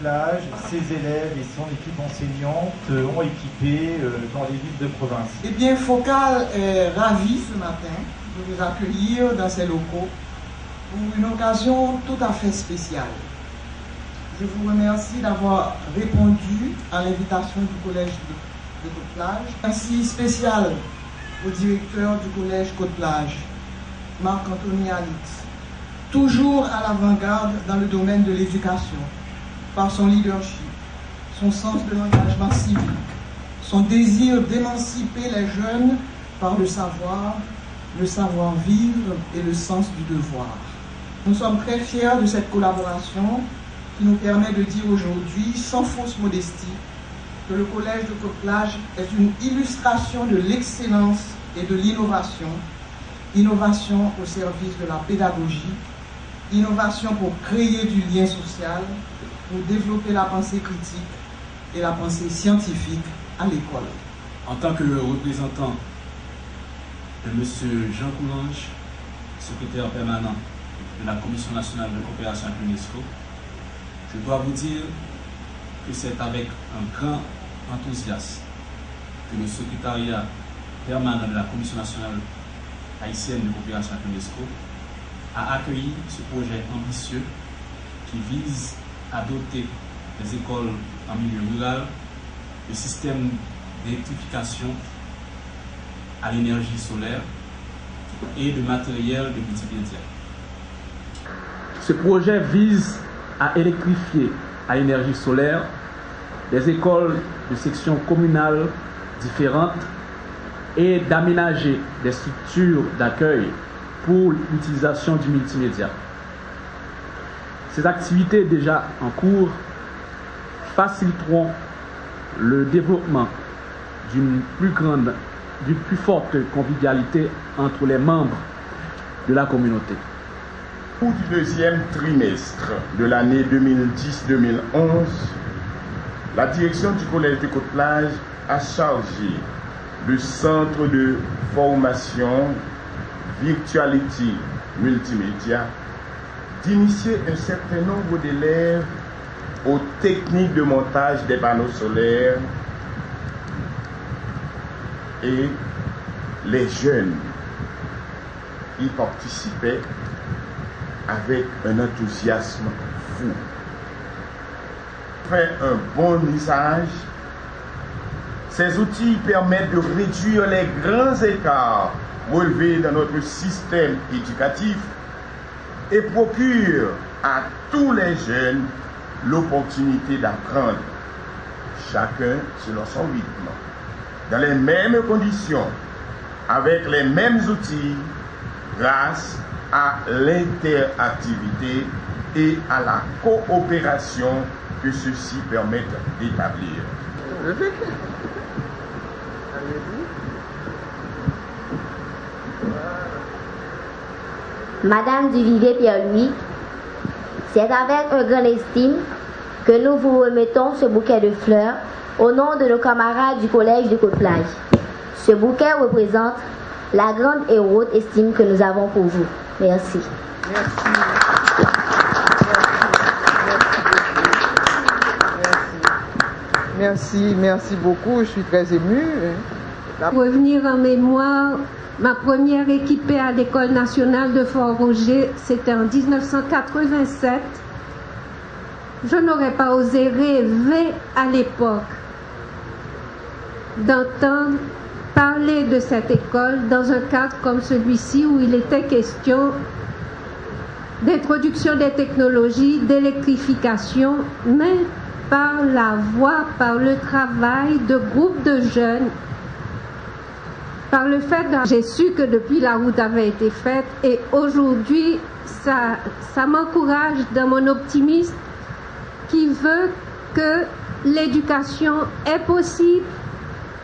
Côte-Plage, ses élèves et son équipe enseignante ont équipé dans les villes de province. Eh bien, Focal est ravi ce matin de vous accueillir dans ses locaux pour une occasion tout à fait spéciale. Je vous remercie d'avoir répondu à l'invitation du Collège de Côte-Plage. Merci spécial au directeur du Collège Côte-Plage, Marc-Anthony Alix, toujours à l'avant-garde dans le domaine de l'éducation, par son leadership, son sens de l'engagement civique, son désir d'émanciper les jeunes par le savoir-vivre et le sens du devoir. Nous sommes très fiers de cette collaboration qui nous permet de dire aujourd'hui, sans fausse modestie, que le Collège de Côte-Plage est une illustration de l'excellence et de l'innovation, innovation au service de la pédagogie, innovation pour créer du lien social, pour développer la pensée critique et la pensée scientifique à l'école. En tant que représentant de M. Jean Coulange, secrétaire permanent de la Commission nationale de coopération avec l'UNESCO, je dois vous dire que c'est avec un grand enthousiasme que le secrétariat permanent de la Commission nationale haïtienne de coopération avec l'UNESCO a accueilli ce projet ambitieux qui vise à doter les écoles en milieu rural de systèmes d'électrification à l'énergie solaire et de matériel de multimédia. Ce projet vise à électrifier à l'énergie solaire des écoles de sections communales différentes et d'aménager des structures d'accueil pour l'utilisation du multimédia. Ces activités déjà en cours faciliteront le développement d'une plus forte convivialité entre les membres de la communauté. Au cours du deuxième trimestre de l'année 2010-2011, la direction du Collège de Côte-Plage a chargé le centre de formation Virtuality Multimédia d'initier un certain nombre d'élèves aux techniques de montage des panneaux solaires, et les jeunes y participaient avec un enthousiasme fou. Après un bon usage, ces outils permettent de réduire les grands écarts relevés dans notre système éducatif et procurent à tous les jeunes l'opportunité d'apprendre, chacun selon son rythme, dans les mêmes conditions, avec les mêmes outils, grâce à l'interactivité et à la coopération que ceux-ci permettent d'établir. Madame Duvivier Pierre-Louis, c'est avec un grand estime que nous vous remettons ce bouquet de fleurs au nom de nos camarades du Collège de Côte-Plage. Ce bouquet représente la grande et haute estime que nous avons pour vous. Merci. Merci beaucoup. Je suis très émue. Revenir en mémoire, ma première équipée à l'École nationale de Fort-Roger, c'était en 1987. Je n'aurais pas osé rêver à l'époque d'entendre parler de cette école dans un cadre comme celui-ci où il était question d'introduction des technologies, d'électrification, mais par la voie, par le travail de groupes de jeunes, par le fait que j'ai su que depuis la route avait été faite et aujourd'hui ça m'encourage dans mon optimisme qui veut que l'éducation est possible.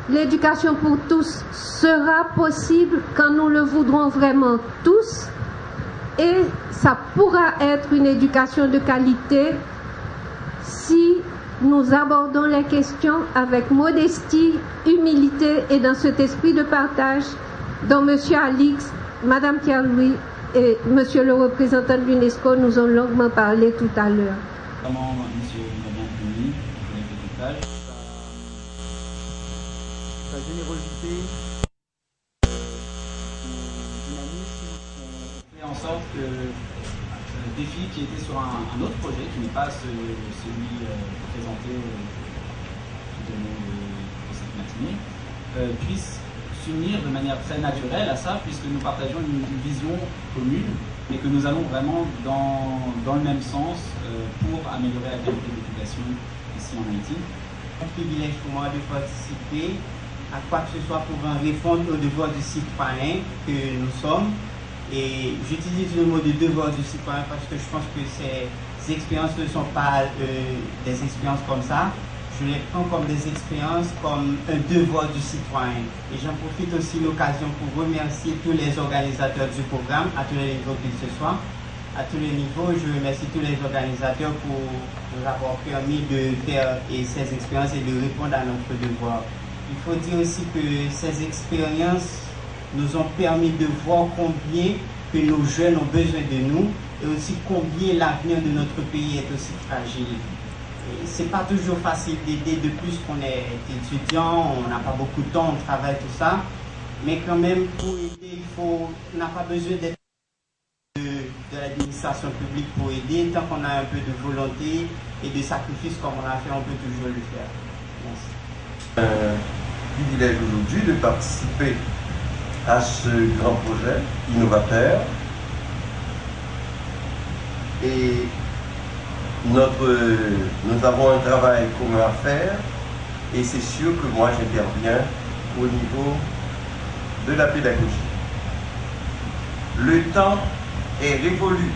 L'éducation pour tous sera possible quand nous le voudrons vraiment tous et ça pourra être une éducation de qualité si nous abordons les questions avec modestie, humilité et dans cet esprit de partage dont M. Alix, Mme Pierre-Louis et M. le représentant de l'UNESCO nous ont longuement parlé tout à l'heure. Comment M. Coplage, sa générosité, son dynamisme ont fait en sorte que le défi qui était sur un autre projet, qui n'est pas celui présenté tout au long de cette matinée, puisse s'unir de manière très naturelle à ça, puisque nous partageons une vision commune et que nous allons vraiment dans le même sens pour améliorer la qualité de l'éducation ici en Haïti. C'est un privilège pour moi de participer à quoi que ce soit pour répondre aux devoirs du citoyen que nous sommes. Et j'utilise le mot de devoir du citoyen parce que je pense que ces expériences ne sont pas des expériences comme ça. Je les prends comme des expériences, comme un devoir du citoyen. Et j'en profite aussi l'occasion pour remercier tous les organisateurs du programme, à tous les niveaux qu'ils se soient. À tous les niveaux, je remercie tous les organisateurs pour nous avoir permis de faire ces expériences et de répondre à notre devoir. Il faut dire aussi que ces expériences nous ont permis de voir combien que nos jeunes ont besoin de nous et aussi combien l'avenir de notre pays est aussi fragile. C'est pas toujours facile d'aider, de plus qu'on est étudiant, on n'a pas beaucoup de temps, on travaille tout ça, mais quand même pour aider, on n'a pas besoin d'être de l'administration publique pour aider. Tant qu'on a un peu de volonté et de sacrifice comme on a fait, on peut toujours le faire. Merci. Privilège aujourd'hui de participer à ce grand projet innovateur. Et nous avons un travail commun à faire et c'est sûr que moi j'interviens au niveau de la pédagogie. Le temps est révolu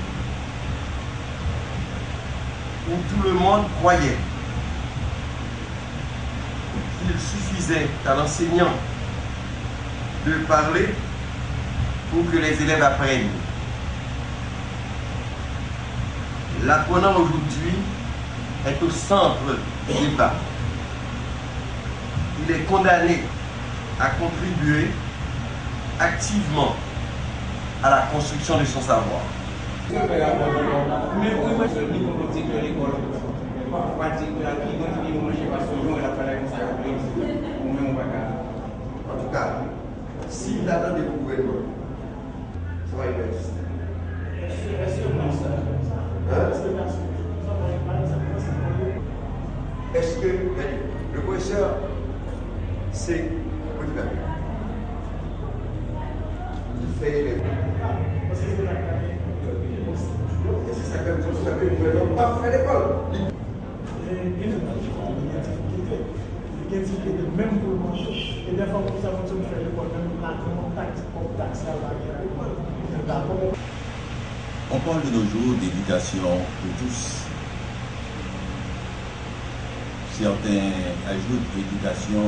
où tout le monde croyait qu'il suffisait à l'enseignant de parler pour que les élèves apprennent. L'apprenant aujourd'hui est au centre du débat. Il est condamné à contribuer activement à la construction de son savoir. En tout cas, s'il attend des gouvernements, ça va y exister. Est-ce que le professeur, c'est il fait les... C'est ça que vous savez, vous n'avez pas fait l'école. Même pour le marché. Et des fois, vous savez, vous faites l'école, même là, comment taxe là, on parle de nos jours d'éducation pour tous. Certains ajoutent éducation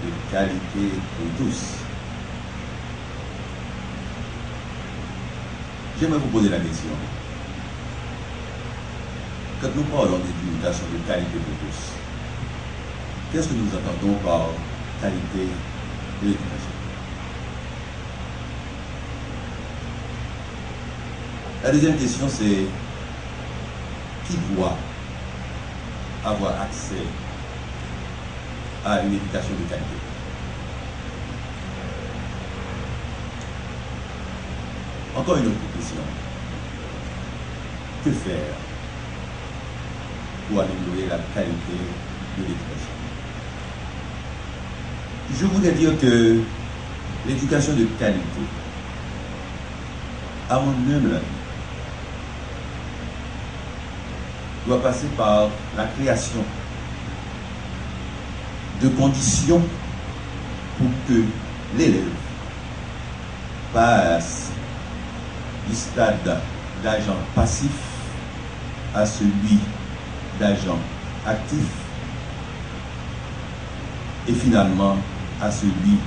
de qualité pour tous. J'aimerais vous poser la question. Quand nous parlons d'éducation de qualité pour tous, qu'est-ce que nous entendons par qualité de l'éducation? La deuxième question, c'est qui doit avoir accès à une éducation de qualité? Encore une autre question. Que faire pour améliorer la qualité de l'éducation? Je voudrais dire que l'éducation de qualité, à mon humble avis, doit passer par la création de conditions pour que l'élève passe du stade d'agent passif à celui d'agent actif et finalement à celui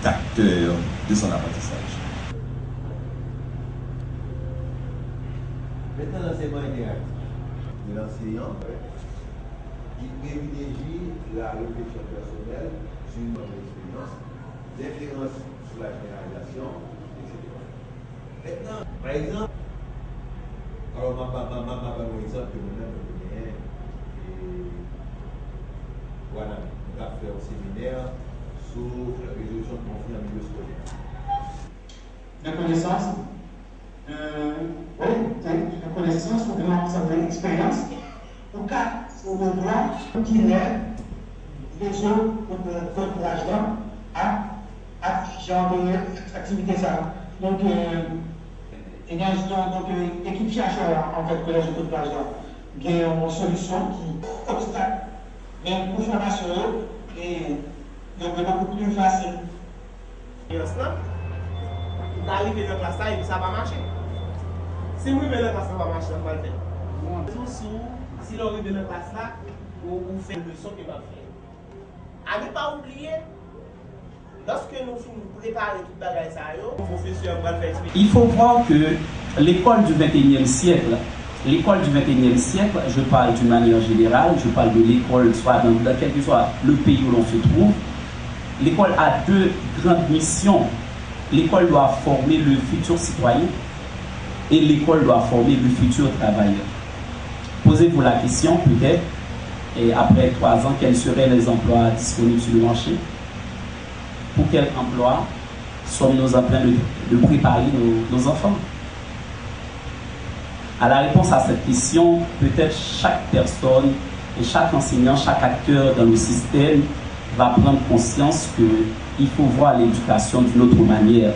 d'acteur de son apprentissage. Maintenant, l'enseignement interactif de l'enseignant, il privilégie la réflexion personnelle sur une bonne expérience, l'influence sur la généralisation, etc. Maintenant, par exemple, alors ma exemple que moi-même je connais, et voilà, on a fait un séminaire sur la résolution de conflits en milieu scolaire. De connaissances, de connaissances ou de l'expérience, au cas où le droit continuait les autres agents à genre d'activité ça. Donc, l'équipe chercheur, en fait, collège de toute plage, il y a une solution qui obstacle, mais pour formation et donc beaucoup plus facile. D'arriver dans la classe là et ça va marcher. Si vous arrivez dans la classe, ça va marcher, on va le faire. Si l'on arrive dans la classe là, vous faites une leçon que vous faites. À ne pas oublier, lorsque nous préparons tout le bagage, le professeur va le faire expliquer. Il faut voir que l'école du 21e siècle, je parle d'une manière générale, je parle de l'école, soit dans quel que soit le pays où l'on se trouve, l'école a deux grandes missions. L'école doit former le futur citoyen et l'école doit former le futur travailleur. Posez-vous la question peut-être, et après 3 ans, quels seraient les emplois disponibles sur le marché? Pour quel emploi sommes-nous en train de préparer nos enfants? À la réponse à cette question, peut-être chaque personne et chaque enseignant, chaque acteur dans le système va prendre conscience qu'il faut voir l'éducation d'une autre manière.